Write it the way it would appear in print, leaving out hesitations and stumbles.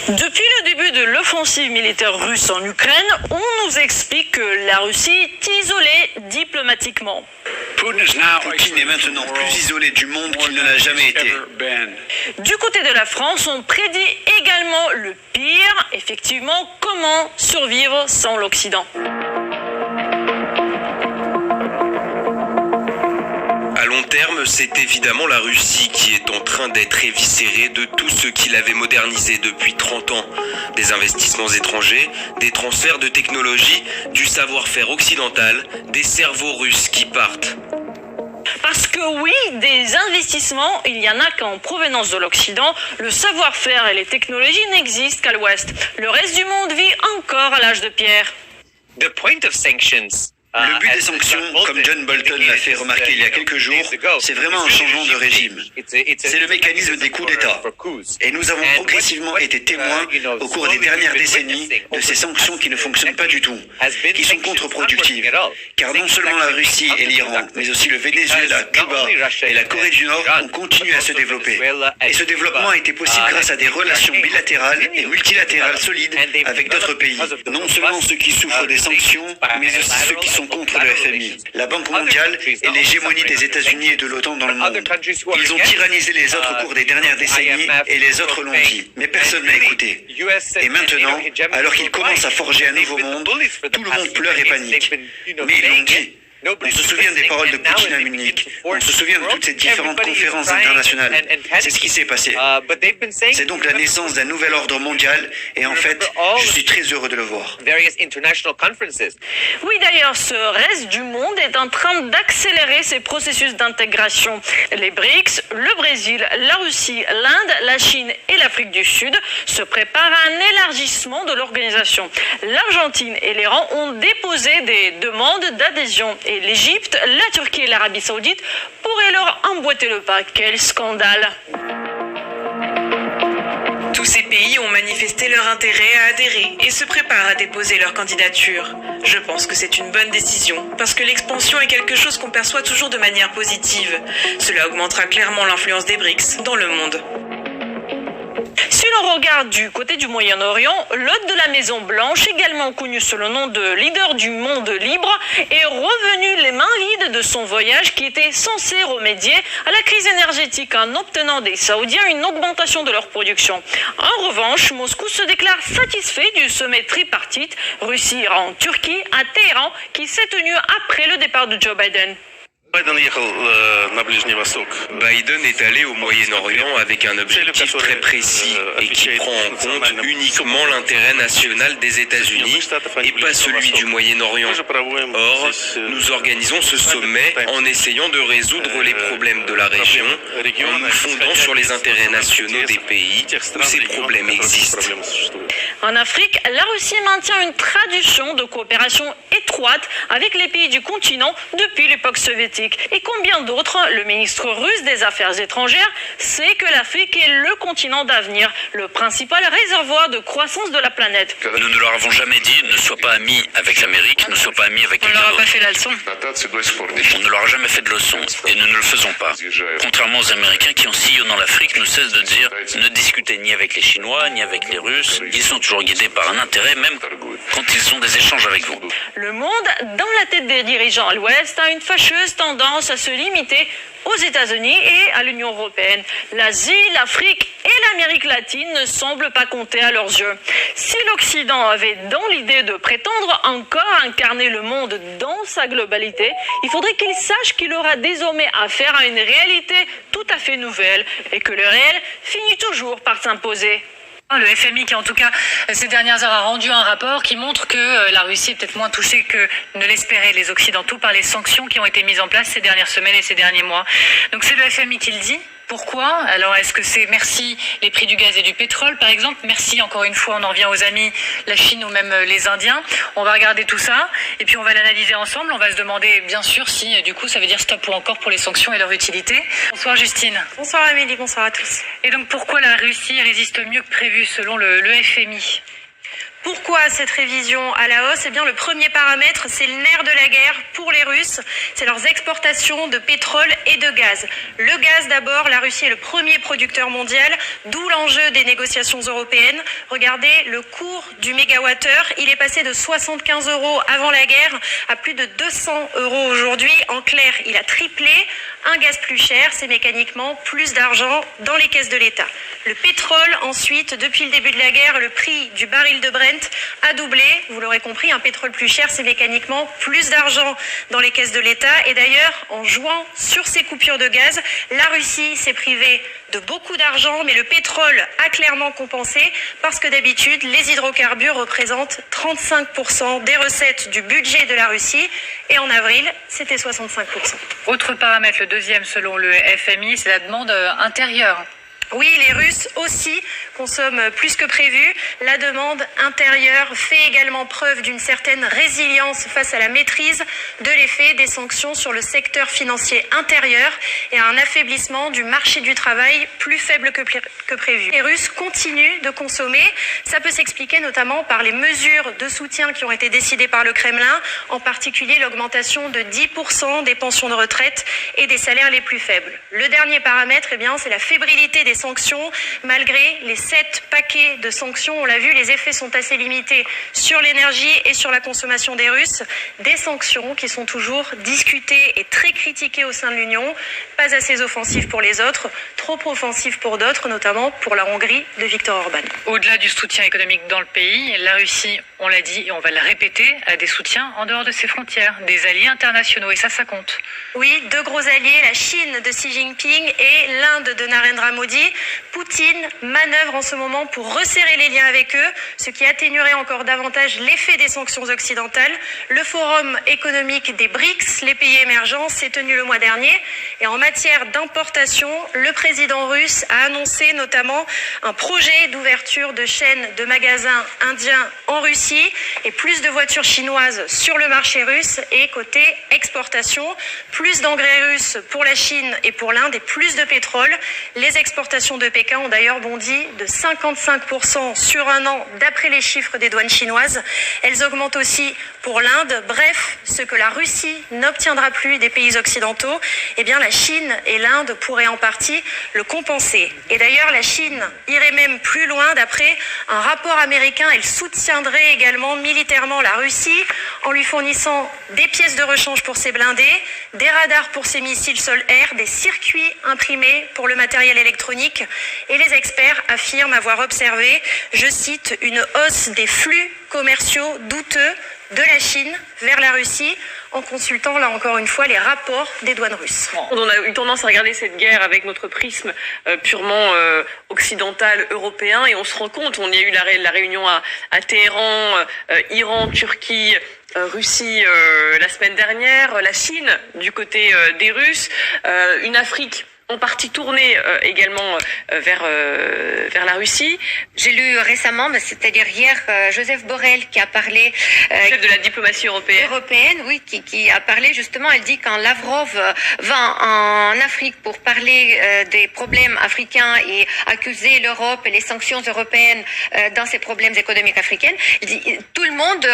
Depuis le début de l'offensive militaire russe en Ukraine, on nous explique que la Russie est isolée diplomatiquement. Poutine est maintenant plus isolé du monde qu'il ne l'a jamais été. Du côté de la France, on prédit également le pire. Effectivement, comment survivre sans l'Occident ? À long terme, c'est évidemment la Russie qui est en train d'être éviscérée de tout ce qu'il avait modernisé depuis 30 ans. Des investissements étrangers, des transferts de technologie, du savoir-faire occidental, des cerveaux russes qui partent. Parce que oui, des investissements, il y en a qu'en provenance de l'Occident. Le savoir-faire et les technologies n'existent qu'à l'Ouest. Le reste du monde vit encore à l'âge de pierre. Le but des sanctions, comme John Bolton l'a fait remarquer il y a quelques jours, c'est vraiment un changement de régime. C'est le mécanisme des coups d'État. Et nous avons progressivement été témoins au cours des dernières décennies de ces sanctions qui ne fonctionnent pas du tout, qui sont contre-productives. Car non seulement la Russie et l'Iran, mais aussi le Venezuela, Cuba et la Corée du Nord ont continué à se développer. Et ce développement a été possible grâce à des relations bilatérales et multilatérales solides avec d'autres pays. Non seulement ceux qui souffrent des sanctions, mais aussi ceux qui sont contre le FMI, la Banque mondiale et l'hégémonie des États-Unis et de l'OTAN dans le monde. Ils ont tyrannisé les autres au cours des dernières décennies et les autres l'ont dit, mais personne n'a écouté. Et maintenant, alors qu'ils commencent à forger un nouveau monde, tout le monde pleure et panique. Mais ils l'ont dit. On se souvient des paroles de Poutine à Munich. On se souvient de toutes ces différentes conférences internationales. C'est ce qui s'est passé. C'est donc la naissance d'un nouvel ordre mondial et en fait, je suis très heureux de le voir. Oui, d'ailleurs, ce reste du monde est en train d'accélérer ces processus d'intégration. Les BRICS, le Brésil, la Russie, l'Inde, la Chine et l'Afrique du Sud se préparent à un élargissement de l'organisation. L'Argentine et l'Iran ont déposé des demandes d'adhésion. Et l'Égypte, la Turquie et l'Arabie Saoudite pourraient leur emboîter le pas. Quel scandale! Tous ces pays ont manifesté leur intérêt à adhérer et se préparent à déposer leur candidature. Je pense que c'est une bonne décision, parce que l'expansion est quelque chose qu'on perçoit toujours de manière positive. Cela augmentera clairement l'influence des BRICS dans le monde. Si l'on regarde du côté du Moyen-Orient, l'hôte de la Maison-Blanche, également connu sous le nom de leader du monde libre, est revenu les mains vides de son voyage qui était censé remédier à la crise énergétique en obtenant des Saoudiens une augmentation de leur production. En revanche, Moscou se déclare satisfait du sommet tripartite Russie-Iran-Turquie à Téhéran qui s'est tenu après le départ de Joe Biden. Biden est allé au Moyen-Orient avec un objectif très précis et qui prend en compte uniquement l'intérêt national des États-Unis et pas celui du Moyen-Orient. Or, nous organisons ce sommet en essayant de résoudre les problèmes de la région, en nous fondant sur les intérêts nationaux des pays où ces problèmes existent. En Afrique, la Russie maintient une tradition de coopération étroite avec les pays du continent depuis l'époque soviétique. Et combien d'autres, le ministre russe des Affaires étrangères sait que l'Afrique est le continent d'avenir, le principal réservoir de croissance de la planète. Nous ne leur avons jamais dit ne sois pas ami avec l'Amérique, ne sois pas ami avec quelqu'un d'autre. On leur a pas fait la leçon. On ne leur a jamais fait de leçon et nous ne le faisons pas. Contrairement aux Américains qui en sillonnant l'Afrique ne cessent de dire ne discutez ni avec les Chinois ni avec les Russes. Ils sont toujours guidés par un intérêt même quand ils ont des échanges avec vous. Le monde, dans la tête des dirigeants à l'Ouest, a une fâcheuse tendance à se limiter aux États-Unis et à l'Union européenne. L'Asie, l'Afrique et l'Amérique latine ne semblent pas compter à leurs yeux. Si l'Occident avait dans l'idée de prétendre encore incarner le monde dans sa globalité, il faudrait qu'il sache qu'il aura désormais affaire à une réalité tout à fait nouvelle et que le réel finit toujours par s'imposer. Le FMI qui en tout cas ces dernières heures a rendu un rapport qui montre que la Russie est peut-être moins touchée que ne l'espéraient les Occidentaux par les sanctions qui ont été mises en place ces dernières semaines et ces derniers mois. Donc c'est le FMI qui le dit. Pourquoi ? Alors est-ce que c'est merci les prix du gaz et du pétrole par exemple ? Merci encore une fois, on en revient aux amis, la Chine ou même les Indiens. On va regarder tout ça et puis on va l'analyser ensemble. On va se demander bien sûr si du coup ça veut dire stop ou encore pour les sanctions et leur utilité. Bonsoir Justine. Bonsoir Amélie, bonsoir à tous. Et donc pourquoi la Russie résiste mieux que prévu selon le FMI ? Pourquoi cette révision à la hausse? Eh bien, le premier paramètre, c'est le nerf de la guerre pour les Russes, c'est leurs exportations de pétrole et de gaz. Le gaz d'abord, la Russie est le premier producteur mondial, d'où l'enjeu des négociations européennes. Regardez le cours du mégawattheure, il est passé de 75 € avant la guerre à plus de 200 € aujourd'hui. En clair, il a triplé. Un gaz plus cher, c'est mécaniquement plus d'argent dans les caisses de l'État. Le pétrole, ensuite, depuis le début de la guerre, le prix du baril de Brent a doublé. Vous l'aurez compris, un pétrole plus cher, c'est mécaniquement plus d'argent dans les caisses de l'État. Et d'ailleurs, en jouant sur ces coupures de gaz, la Russie s'est privée de beaucoup d'argent, mais le pétrole a clairement compensé parce que d'habitude, les hydrocarbures représentent 35% des recettes du budget de la Russie. Et en avril, c'était 65%. Autre paramètre, le deuxième selon le FMI, c'est la demande intérieure. Oui, les Russes aussi consomment plus que prévu. La demande intérieure fait également preuve d'une certaine résilience face à la maîtrise de l'effet des sanctions sur le secteur financier intérieur et à un affaiblissement du marché du travail plus faible que prévu. Les Russes continuent de consommer. Ça peut s'expliquer notamment par les mesures de soutien qui ont été décidées par le Kremlin, en particulier l'augmentation de 10% des pensions de retraite et des salaires les plus faibles. Le dernier paramètre, eh bien, c'est la fébrilité des sanctions. Malgré les 7 paquets de sanctions, on l'a vu, les effets sont assez limités sur l'énergie et sur la consommation des Russes. Des sanctions qui sont toujours discutées et très critiquées au sein de l'Union. Pas assez offensives pour les autres, trop offensives pour d'autres, notamment pour la Hongrie de Viktor Orban. Au-delà du soutien économique dans le pays, la Russie, on l'a dit et on va le répéter, a des soutiens en dehors de ses frontières, des alliés internationaux, et ça compte. Oui, 2 gros alliés, la Chine de Xi Jinping et l'Inde de Narendra Modi. Poutine manœuvre en ce moment pour resserrer les liens avec eux, ce qui atténuerait encore davantage l'effet des sanctions occidentales. Le forum économique des BRICS, les pays émergents, s'est tenu le mois dernier. Et en matière d'importation, le président russe a annoncé notamment un projet d'ouverture de chaînes de magasins indiens en Russie et plus de voitures chinoises sur le marché russe. Et côté exportation, plus d'engrais russes pour la Chine et pour l'Inde et plus de pétrole. Les exportations de Pékin ont d'ailleurs bondi de 55% sur un an d'après les chiffres des douanes chinoises. Elles augmentent aussi pour l'Inde. Bref, ce que la Russie n'obtiendra plus des pays occidentaux, eh bien la Chine et l'Inde pourraient en partie le compenser. Et d'ailleurs, la Chine irait même plus loin. D'après un rapport américain, elle soutiendrait également militairement la Russie en lui fournissant des pièces de rechange pour ses blindés, des radars pour ses missiles sol-air, des circuits imprimés pour le matériel électronique. Et les experts affirment avoir observé, je cite, une hausse des flux commerciaux douteux de la Chine vers la Russie, en consultant là encore une fois les rapports des douanes russes. On a eu tendance à regarder cette guerre avec notre prisme purement occidental, européen, et on se rend compte, on y a eu la réunion à Téhéran, Iran, Turquie, Russie la semaine dernière, la Chine du côté des Russes, une Afrique en partie tournée également vers la Russie. J'ai lu récemment, c'est-à-dire hier, Joseph Borrell qui a parlé... chef de la diplomatie européenne. Oui, qui a parlé justement, elle dit quand Lavrov va en Afrique pour parler des problèmes africains et accuser l'Europe et les sanctions européennes dans ces problèmes économiques africains, il dit tout le monde...